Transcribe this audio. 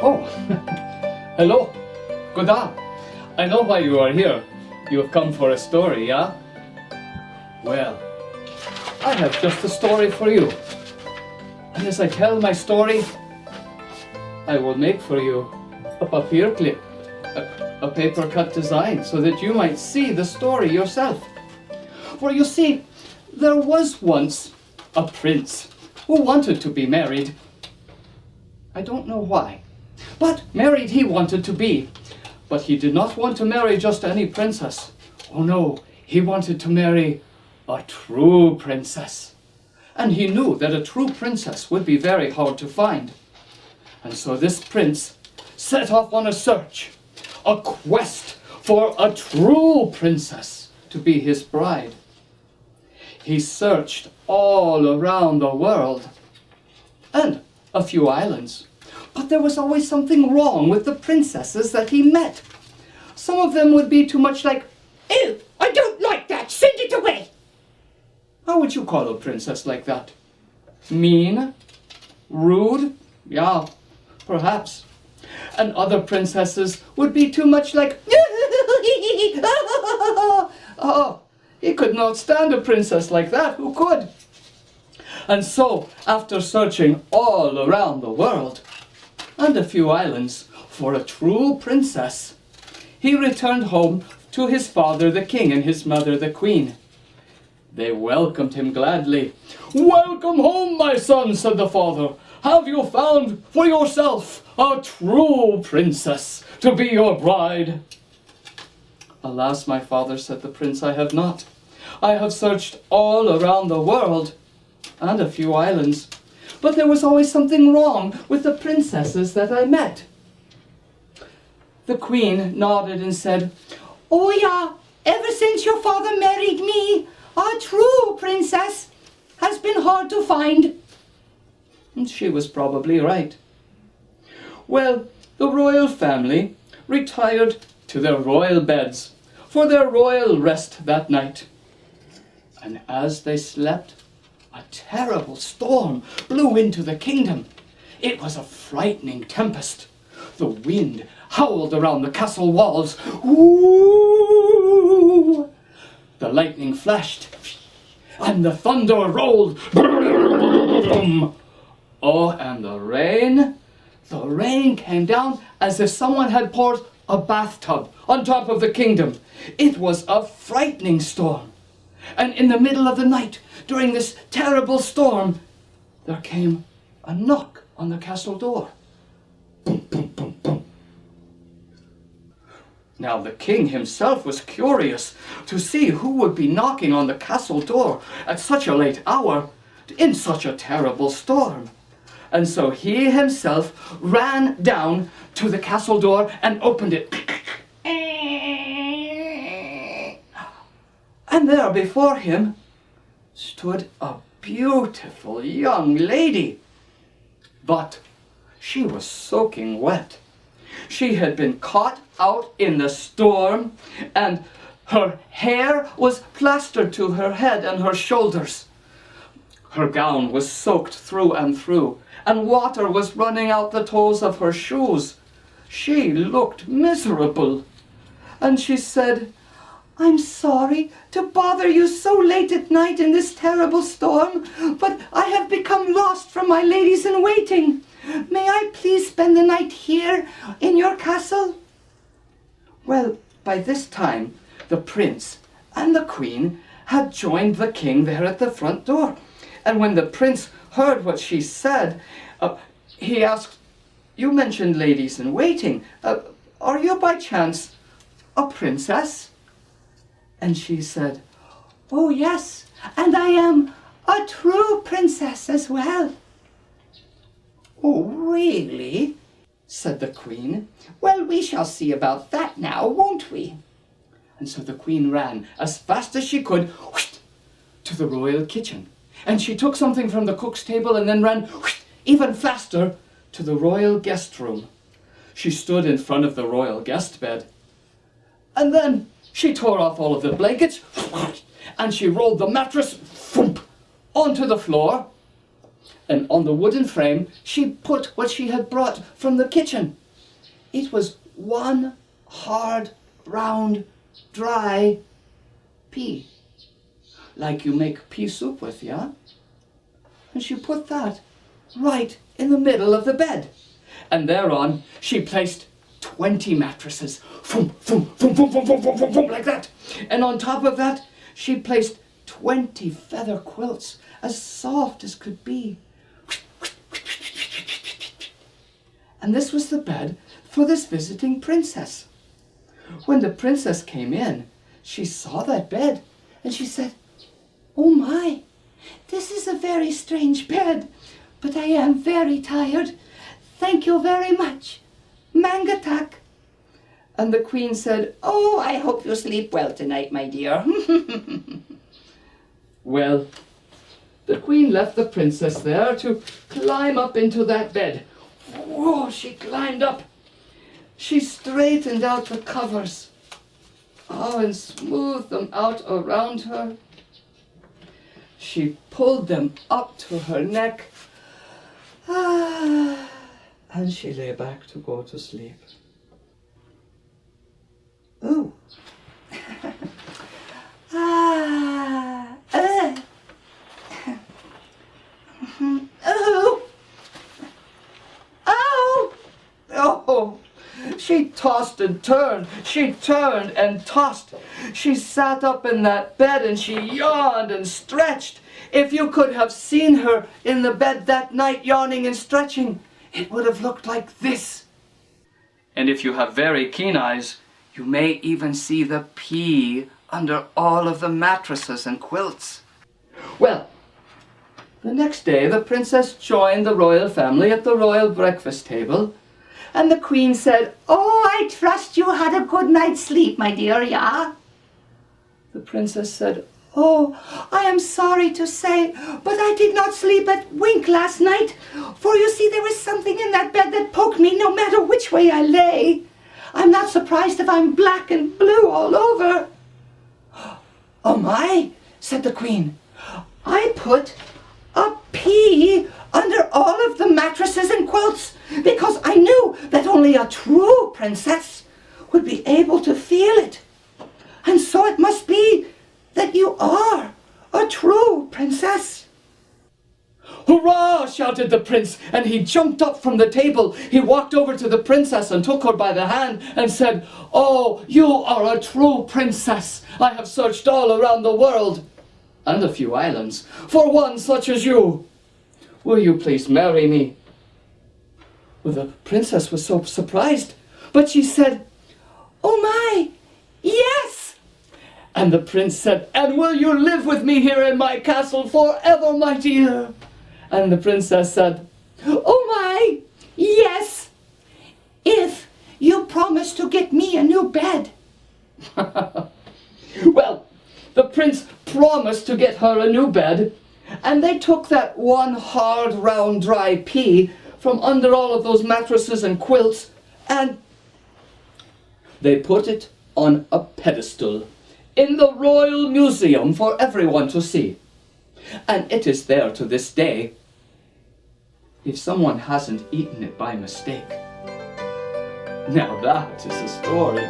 Oh, hello. Good day. I know why you are here. You have come for a story, yeah? Well, I have just a story for you. And as I tell my story, I will make for you a papier clip, a paper cut design, so that you might see the story yourself. For you see, there was once a prince who wanted to be married. I don't know why, but married he wanted to be. But he did not want to marry just any princess. Oh no, he wanted to marry a true princess. And he knew that a true princess would be very hard to find. And so this prince set off on a search, a quest for a true princess to be his bride. He searched all around the world and a few islands. But there was always something wrong with the princesses that he met. Some of them would be too much like, "Ew, I don't like that, send it away." how would you call a princess like that? Mean? Rude? Yeah, perhaps. And other princesses would be too much like, oh, he could not stand a princess like that, who could? And so, after searching all around the world, and a few islands, for a true princess, he returned home to his father the king and his mother the queen. They welcomed him gladly. "Welcome home, my son," said the father. "Have you found for yourself a true princess to be your bride?" "Alas, my father," said the prince, "I have not. I have searched all around the world and a few islands, but there was always something wrong with the princesses that I met." The queen nodded and said, "Oh yeah, ever since your father married me, a true princess has been hard to find." And she was probably right. Well, the royal family retired to their royal beds for their royal rest that night. And as they slept, a terrible storm blew into the kingdom. It was a frightening tempest. The wind howled around the castle walls. Ooh! The lightning flashed, and the thunder rolled. Oh, and the rain came down as if someone had poured a bathtub on top of the kingdom. It was a frightening storm. And in the middle of the night, during this terrible storm, there came a knock on the castle door. Boom, boom, boom, boom. Now the king himself was curious to see who would be knocking on the castle door at such a late hour in such a terrible storm. And so he himself ran down to the castle door and opened it. And there before him stood a beautiful young lady. But she was soaking wet. She had been caught out in the storm, and her hair was plastered to her head and her shoulders. Her gown was soaked through and through, and water was running out the toes of her shoes. She looked miserable, and she said, "I'm sorry to bother you so late at night in this terrible storm, but I have become lost from my ladies-in-waiting. May I please spend the night here in your castle?" Well, by this time, the prince and the queen had joined the king there at the front door. And when the prince heard what she said, he asked, "You mentioned ladies-in-waiting. Are you by chance a princess?" And she said, "Oh yes, and I am a true princess as well." "Oh, really?" said the queen. "Well, we shall see about that now, won't we?" And so the queen ran as fast as she could to the royal kitchen. And she took something from the cook's table and then ran even faster to the royal guest room. She stood in front of the royal guest bed. And then she tore off all of the blankets and she rolled the mattress onto the floor. And on the wooden frame, she put what she had brought from the kitchen. It was one hard, round, dry pea, like you make pea soup with, yeah? And she put that right in the middle of the bed. And thereon, she placed 20 mattresses, thump, thump, thump, thump, thump, thump, thump, thump, thump, like that. And on top of that, she placed 20 feather quilts, as soft as could be. And this was the bed for this visiting princess. When the princess came in, she saw that bed, and she said, "Oh my, this is a very strange bed, but I am very tired. Thank you very much. Mangatak." And the queen said, "Oh, I hope you sleep well tonight, my dear." Well, the queen left the princess there to climb up into that bed. Whoa, she climbed up. She straightened out the covers. Oh, and smoothed them out around her. She pulled them up to her neck. And she lay back to go to sleep. Ooh. Oh. Oh. Oh. She tossed and turned. She turned and tossed. She sat up in that bed and she yawned and stretched. If you could have seen her in the bed that night yawning and stretching, it would have looked like this. And if you have very keen eyes, you may even see the pea under all of the mattresses and quilts. Well, the next day the princess joined the royal family at the royal breakfast table, and the queen said, "Oh, I trust you had a good night's sleep, my dear, yeah?" The princess said, "Oh, I am sorry to say, but I did not sleep a wink last night, for you see there was something in that bed that poked me no matter which way I lay. I'm not surprised if I'm black and blue all over." "Oh my," said the queen, "I put a pea under all of the mattresses and quilts because I knew that only a true princess would be able to feel it. And so it must be that you are a true princess." "Hurrah!" shouted the prince, and he jumped up from the table. He walked over to the princess and took her by the hand and said, "Oh, you are a true princess. I have searched all around the world, and a few islands, for one such as you. Will you please marry me?" Well, the princess was so surprised, but she said, "Oh my, yes!" And the prince said, "And will you live with me here in my castle forever, my dear?" And the princess said, "Oh my, yes, if you promise to get me a new bed." Well, the prince promised to get her a new bed, and they took that one hard, round, dry pea from under all of those mattresses and quilts, and they put it on a pedestal in the Royal Museum for everyone to see. And it is there to this day, if someone hasn't eaten it by mistake. Now that is a story.